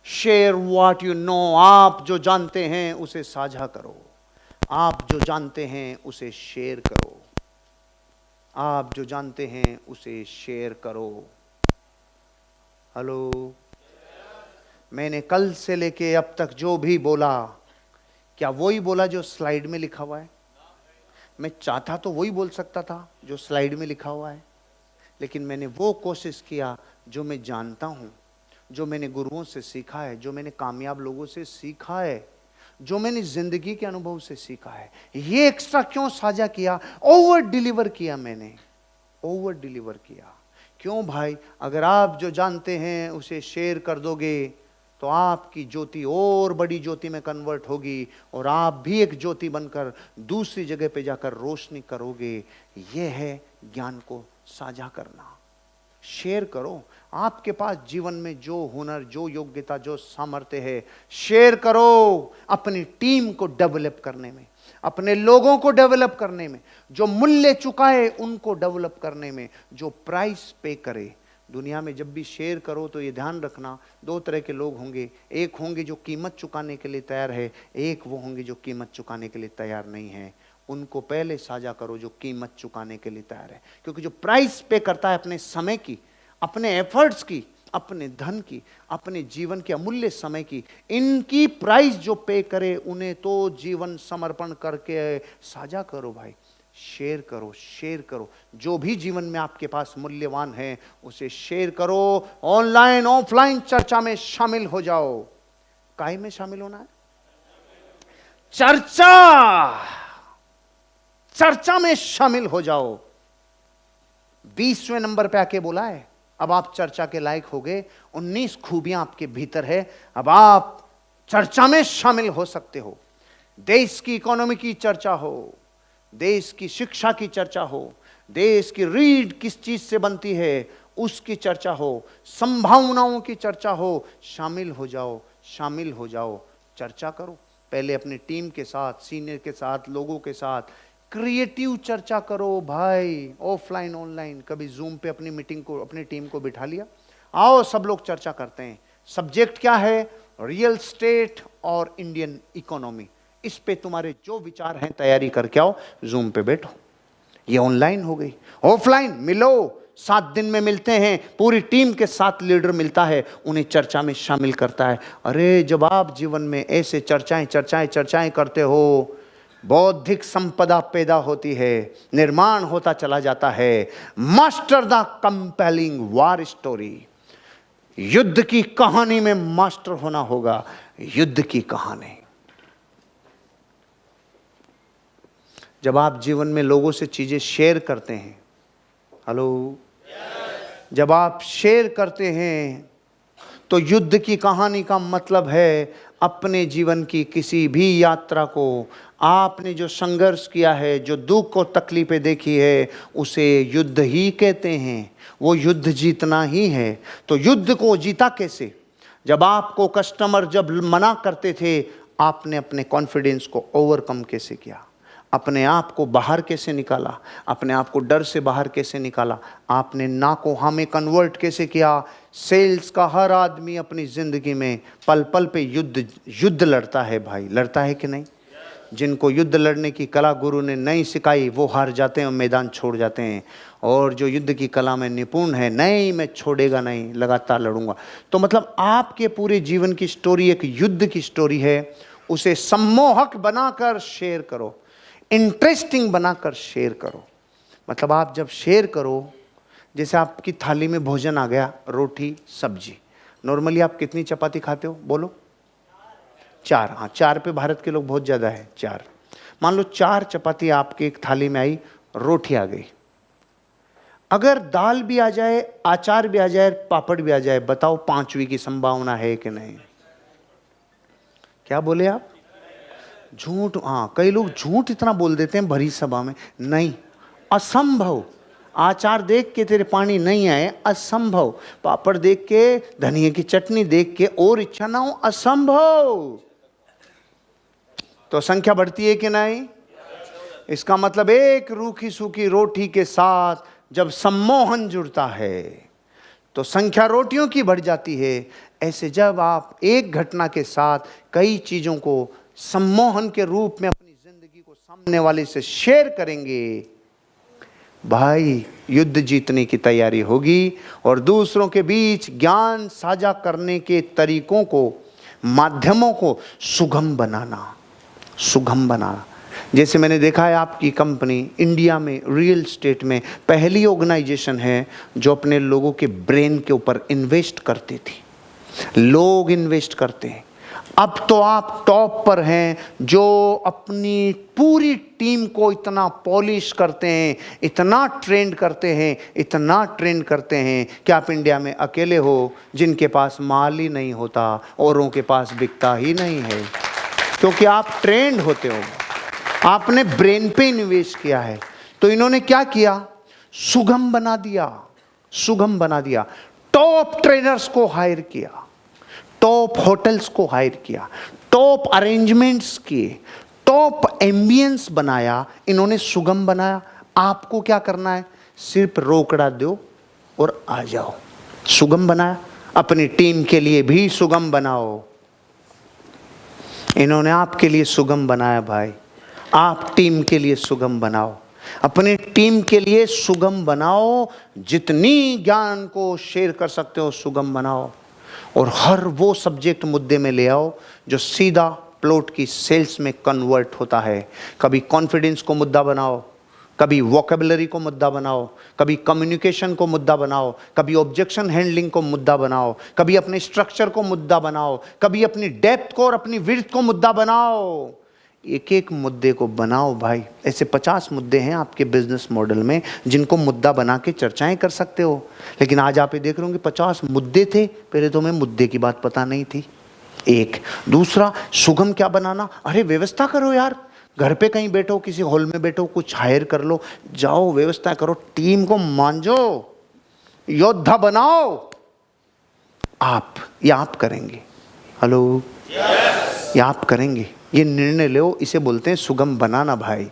Share what you know. आप जो जानते हैं उसे साझा करो, आप जो जानते हैं उसे शेयर करो, आप जो जानते हैं उसे शेयर करो। हेलो, मैंने कल से लेके अब तक जो भी बोला, क्या वही बोला जो स्लाइड में लिखा हुआ है? मैं चाहता तो वही बोल सकता था जो स्लाइड में लिखा हुआ है, लेकिन मैंने वो कोशिश किया जो मैं जानता हूं, जो मैंने गुरुओं से सीखा है, जो मैंने कामयाब लोगों से सीखा है, जो मैंने जिंदगी के अनुभव से सीखा है। ये एक्स्ट्रा क्यों साझा किया? ओवर डिलीवर किया मैंने, ओवर डिलीवर किया। क्यों भाई? अगर आप जो जानते हैं उसे शेयर कर दोगे तो आपकी ज्योति और बड़ी ज्योति में कन्वर्ट होगी और आप भी एक ज्योति बनकर दूसरी जगह पे जाकर रोशनी करोगे। यह है ज्ञान को साझा करना। शेयर करो। आपके पास जीवन में जो हुनर, जो योग्यता, जो सामर्थ्य है, शेयर करो। अपनी टीम को डेवलप करने में, अपने लोगों को डेवलप करने में, जो मूल्य चुकाए उनको डेवलप करने में, जो प्राइस पे करे। दुनिया में जब भी शेयर करो तो ये ध्यान रखना, दो तरह के लोग होंगे। एक होंगे जो कीमत चुकाने के लिए तैयार है, एक वो होंगे जो कीमत चुकाने के लिए तैयार नहीं है। उनको पहले साझा करो जो कीमत चुकाने के लिए तैयार है, क्योंकि जो प्राइस पे करता है अपने समय की, अपने एफर्ट्स की, अपने धन की, अपने जीवन के अमूल्य समय की, इनकी प्राइस जो पे करे उन्हें तो जीवन समर्पण करके साझा करो भाई। शेयर करो, शेयर करो। जो भी जीवन में आपके पास मूल्यवान है उसे शेयर करो। ऑनलाइन ऑफलाइन चर्चा में शामिल हो जाओ। काहे में शामिल होना है? चर्चा में शामिल हो जाओ। 20वें नंबर पे आके बोला है अब आप चर्चा के लायक हो गए। 19 खूबियां आपके भीतर है, अब आप चर्चा में शामिल हो सकते हो। देश की इकोनॉमी की चर्चा हो, देश की शिक्षा की चर्चा हो, देश की रीढ़ किस चीज से बनती है उसकी चर्चा हो, संभावनाओं की चर्चा हो। शामिल हो जाओ, शामिल हो जाओ। चर्चा करो पहले अपनी टीम के साथ, सीनियर के साथ, लोगों के साथ। क्रिएटिव चर्चा करो भाई, ऑफलाइन ऑनलाइन। कभी जूम पे अपनी मीटिंग को, अपनी टीम को बिठा लिया, आओ सब लोग चर्चा करते हैं। सब्जेक्ट क्या है? रियल स्टेट और इंडियन इकोनॉमी। इस पे तुम्हारे जो विचार हैं तैयारी करके आओ, जूम पे बैठो। ये ऑनलाइन हो गई। ऑफलाइन मिलो, 7 दिन में मिलते हैं, पूरी टीम के साथ लीडर मिलता है, उन्हें चर्चा में शामिल करता है। अरे जब आप जीवन में ऐसे चर्चाएं करते हो, बौद्धिक संपदा पैदा होती है, निर्माण होता चला जाता है। Master the compelling war story. युद्ध की कहानी में मास्टर होना होगा, युद्ध की कहानी। जब आप जीवन में लोगों से चीजें शेयर करते हैं, हेलो, जब आप शेयर करते हैं तो युद्ध की कहानी का मतलब है अपने जीवन की किसी भी यात्रा को, आपने जो संघर्ष किया है, जो दुख और तकलीफें देखी है, उसे युद्ध ही कहते हैं। वो युद्ध जीतना ही है। तो युद्ध को जीता कैसे? जब आपको कस्टमर जब मना करते थे, आपने अपने कॉन्फिडेंस को ओवरकम कैसे किया? अपने आप को बाहर कैसे निकाला? अपने आप को डर से बाहर कैसे निकाला? आपने ना को हाँ में कन्वर्ट कैसे किया? सेल्स का हर आदमी अपनी जिंदगी में पल पल पे युद्ध लड़ता है भाई, लड़ता है कि नहीं? जिनको युद्ध लड़ने की कला गुरु ने नहीं सिखाई वो हार जाते हैं और मैदान छोड़ जाते हैं। और जो युद्ध की कला में निपुण है, नहीं मैं छोड़ेगा नहीं, लगातार लड़ूंगा। तो मतलब आपके पूरे जीवन की स्टोरी एक युद्ध की स्टोरी है। उसे सम्मोहक बनाकर शेयर करो, इंटरेस्टिंग बनाकर शेयर करो। मतलब आप जब शेयर करो, जैसे आपकी थाली में भोजन आ गया, रोटी सब्जी। नॉर्मली आप कितनी चपाती खाते हो? बोलो। 4। हाँ, 4 पे भारत के लोग बहुत ज़्यादा है, 4। मान लो 4 चपाती आपके एक थाली में आई, रोटी आ गई। अगर दाल भी आ जाए, अचार भी आ जाए, पापड़ भी आ जाए, बताओ 5वीं की संभावना है कि नहीं? क्या बोले आप? झूठ। हाँ, कई लोग झूठ इतना बोल देते हैं भरी सभा में। नहीं, असंभव। आचार देख के तेरे पानी नहीं आए, असंभव। पापड़ देख के, धनिया की चटनी देख के और इच्छा ना हो, असंभव। तो संख्या बढ़ती है कि नहीं? इसका मतलब एक रूखी सूखी रोटी के साथ जब सम्मोहन जुड़ता है तो संख्या रोटियों की बढ़ जाती है। ऐसे जब आप एक घटना के साथ कई चीज़ों को सम्मोहन के रूप में अपनी जिंदगी को सामने वाले से शेयर करेंगे, भाई युद्ध जीतने की तैयारी होगी। और दूसरों के बीच ज्ञान साझा करने के तरीकों को, माध्यमों को सुगम बनाना, सुगम बनाना। जैसे मैंने देखा है, आपकी कंपनी इंडिया में रियल एस्टेट में पहली ऑर्गेनाइजेशन है जो अपने लोगों के ब्रेन के ऊपर इन्वेस्ट करती थी। लोग इन्वेस्ट करते हैं। अब तो आप टॉप पर हैं, जो अपनी पूरी टीम को इतना पॉलिश करते हैं, इतना ट्रेंड करते हैं, इतना ट्रेंड करते हैं कि आप इंडिया में अकेले हो जिनके पास माल ही नहीं होता, औरों के पास बिकता ही नहीं है, क्योंकि आप ट्रेंड होते हो, आपने ब्रेन पे इन्वेस्ट किया है। तो इन्होंने क्या किया? सुगम बना दिया, सुगम बना दिया। टॉप ट्रेनर्स को हायर किया, टॉप होटल्स को हायर किया, टॉप अरेंजमेंट्स किए, टॉप एम्बियंस बनाया, इन्होंने सुगम बनाया। आपको क्या करना है? सिर्फ रोकड़ा दो और आ जाओ। सुगम बनाया। अपनी टीम के लिए भी सुगम बनाओ। इन्होंने आपके लिए सुगम बनाया भाई। आप टीम के लिए सुगम बनाओ, अपनी टीम के लिए सुगम बनाओ। जितनी ज्ञान को शेयर कर सकते हो सुगम बनाओ। और हर वो सब्जेक्ट मुद्दे में ले आओ जो सीधा प्लॉट की सेल्स में कन्वर्ट होता है। कभी कॉन्फिडेंस को मुद्दा बनाओ, कभी वोकेबलरी को मुद्दा बनाओ, कभी कम्युनिकेशन को मुद्दा बनाओ, कभी ऑब्जेक्शन हैंडलिंग को मुद्दा बनाओ, कभी अपने स्ट्रक्चर को मुद्दा बनाओ, कभी अपनी डेप्थ को और अपनी विड्थ को मुद्दा बनाओ। एक एक मुद्दे को बनाओ भाई। ऐसे 50 मुद्दे हैं आपके बिजनेस मॉडल में जिनको मुद्दा बना के चर्चाएं कर सकते हो। लेकिन आज आप ये देख रहे होंगे 50 मुद्दे थे, पहले तो हमें मुद्दे की बात पता नहीं थी। एक दूसरा, सुगम क्या बनाना? अरे व्यवस्था करो यार, घर पे कहीं बैठो, किसी हॉल में बैठो, कुछ हायर कर लो, जाओ व्यवस्था करो, टीम को मांझो, योद्धा बनाओ। ये आप करेंगे। हेलो, ये आप करेंगे। ये निर्णय लो, इसे बोलते हैं सुगम बनाना भाई।